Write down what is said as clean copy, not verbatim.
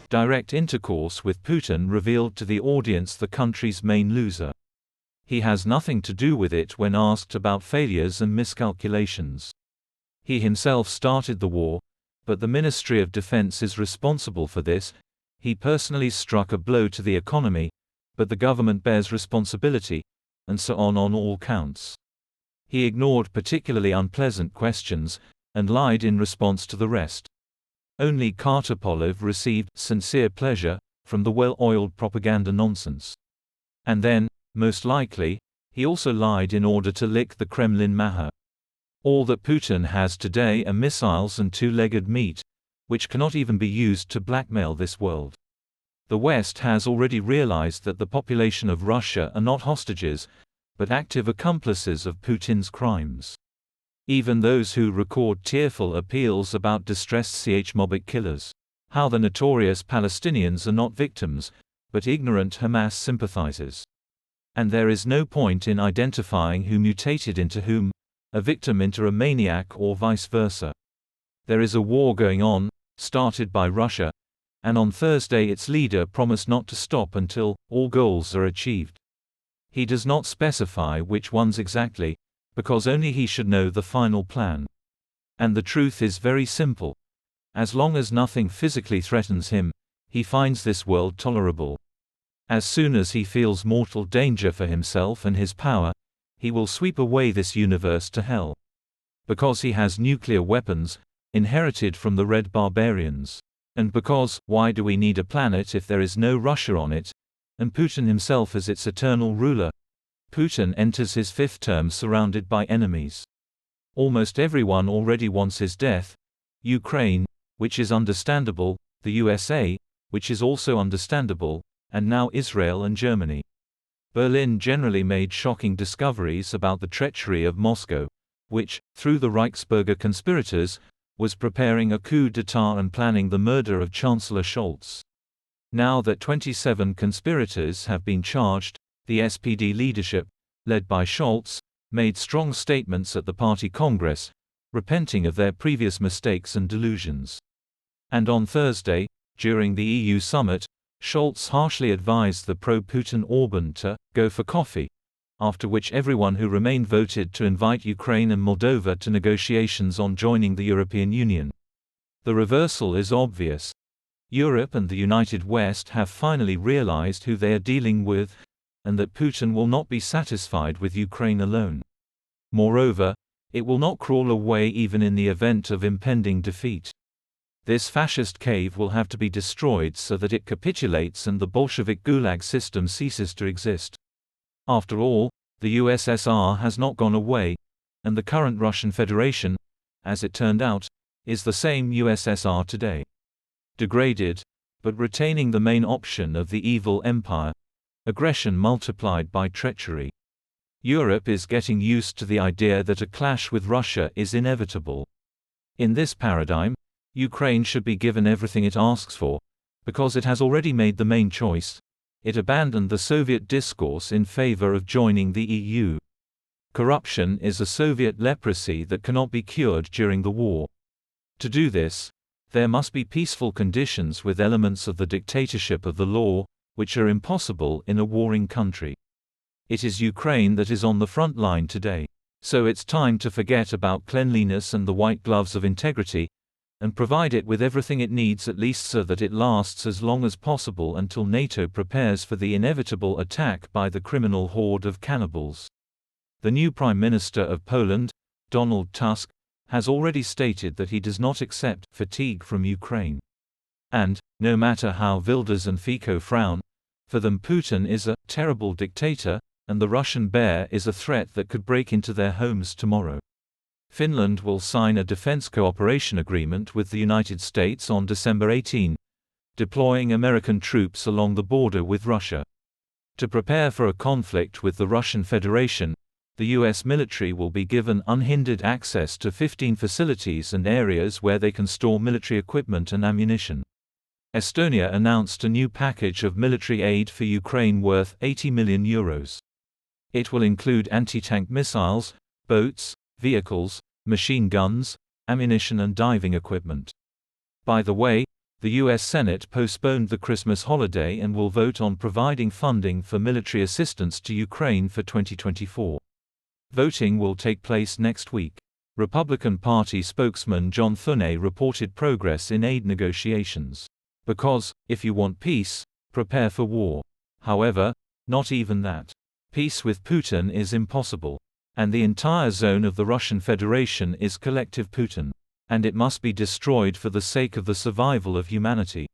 direct intercourse with Putin revealed to the audience the country's main loser. He has nothing to do with it when asked about failures and miscalculations. He himself started the war, but the Ministry of Defense is responsible for this. He personally struck a blow to the economy, but the government bears responsibility, and so on all counts. He ignored particularly unpleasant questions, and lied in response to the rest. Only Carta received sincere pleasure from the well-oiled propaganda nonsense. And then, most likely, he also lied in order to lick the Kremlin maher. All that Putin has today are missiles and two-legged meat, which cannot even be used to blackmail this world. The West has already realized that the population of Russia are not hostages, but active accomplices of Putin's crimes. Even those who record tearful appeals about distressed Mobbik killers. How the notorious Palestinians are not victims, but ignorant Hamas sympathizers. And there is no point in identifying who mutated into whom, a victim into a maniac or vice versa. There is a war going on, started by Russia, and on Thursday its leader promised not to stop until all goals are achieved. He does not specify which ones exactly, because only he should know the final plan. And the truth is very simple. As long as nothing physically threatens him, he finds this world tolerable. As soon as he feels mortal danger for himself and his power, he will sweep away this universe to hell. Because he has nuclear weapons, inherited from the Red Barbarians. And because, why do we need a planet if there is no Russia on it, and Putin himself as its eternal ruler? Putin enters his fifth term surrounded by enemies. Almost everyone already wants his death. Ukraine, which is understandable, the USA, which is also understandable, and now Israel and Germany. Berlin generally made shocking discoveries about the treachery of Moscow, which, through the Reichsbürger conspirators, was preparing a coup d'état and planning the murder of Chancellor Scholz. Now that 27 conspirators have been charged, the SPD leadership, led by Scholz, made strong statements at the party congress, repenting of their previous mistakes and delusions. And on Thursday, during the EU summit, Scholz harshly advised the pro-Putin Orban to go for coffee, after which everyone who remained voted to invite Ukraine and Moldova to negotiations on joining the European Union. The reversal is obvious. Europe and the United West have finally realized who they are dealing with, and that Putin will not be satisfied with Ukraine alone. Moreover, it will not crawl away even in the event of impending defeat. This fascist cave will have to be destroyed so that it capitulates and the Bolshevik Gulag system ceases to exist. After all, the USSR has not gone away, and the current Russian Federation, as it turned out, is the same USSR today. Degraded, but retaining the main option of the evil empire, aggression multiplied by treachery. Europe is getting used to the idea that a clash with Russia is inevitable. In this paradigm, Ukraine should be given everything it asks for, because it has already made the main choice. It abandoned the Soviet discourse in favor of joining the EU. Corruption is a Soviet leprosy that cannot be cured during the war. To do this, there must be peaceful conditions with elements of the dictatorship of the law, which are impossible in a warring country. It is Ukraine that is on the front line today. So it's time to forget about cleanliness and the white gloves of integrity, and provide it with everything it needs, at least so that it lasts as long as possible until NATO prepares for the inevitable attack by the criminal horde of cannibals. The new Prime Minister of Poland, Donald Tusk, has already stated that he does not accept fatigue from Ukraine. And, no matter how Wilders and Fico frown, for them Putin is a terrible dictator, and the Russian bear is a threat that could break into their homes tomorrow. Finland will sign a defense cooperation agreement with the United States on December 18, deploying American troops along the border with Russia. To prepare for a conflict with the Russian Federation, the U.S. military will be given unhindered access to 15 facilities and areas where they can store military equipment and ammunition. Estonia announced a new package of military aid for Ukraine worth €80 million. It will include anti-tank missiles, boats, vehicles, machine guns, ammunition and diving equipment. By the way, The U.S. Senate postponed the Christmas holiday and will vote on providing funding for military assistance to Ukraine for 2024. Voting will take place next week. Republican Party spokesman John Thune reported progress in aid negotiations. Because, if you want peace, prepare for war. However, not even that. Peace with Putin is impossible. And the entire zone of the Russian Federation is collective Putin. And it must be destroyed for the sake of the survival of humanity.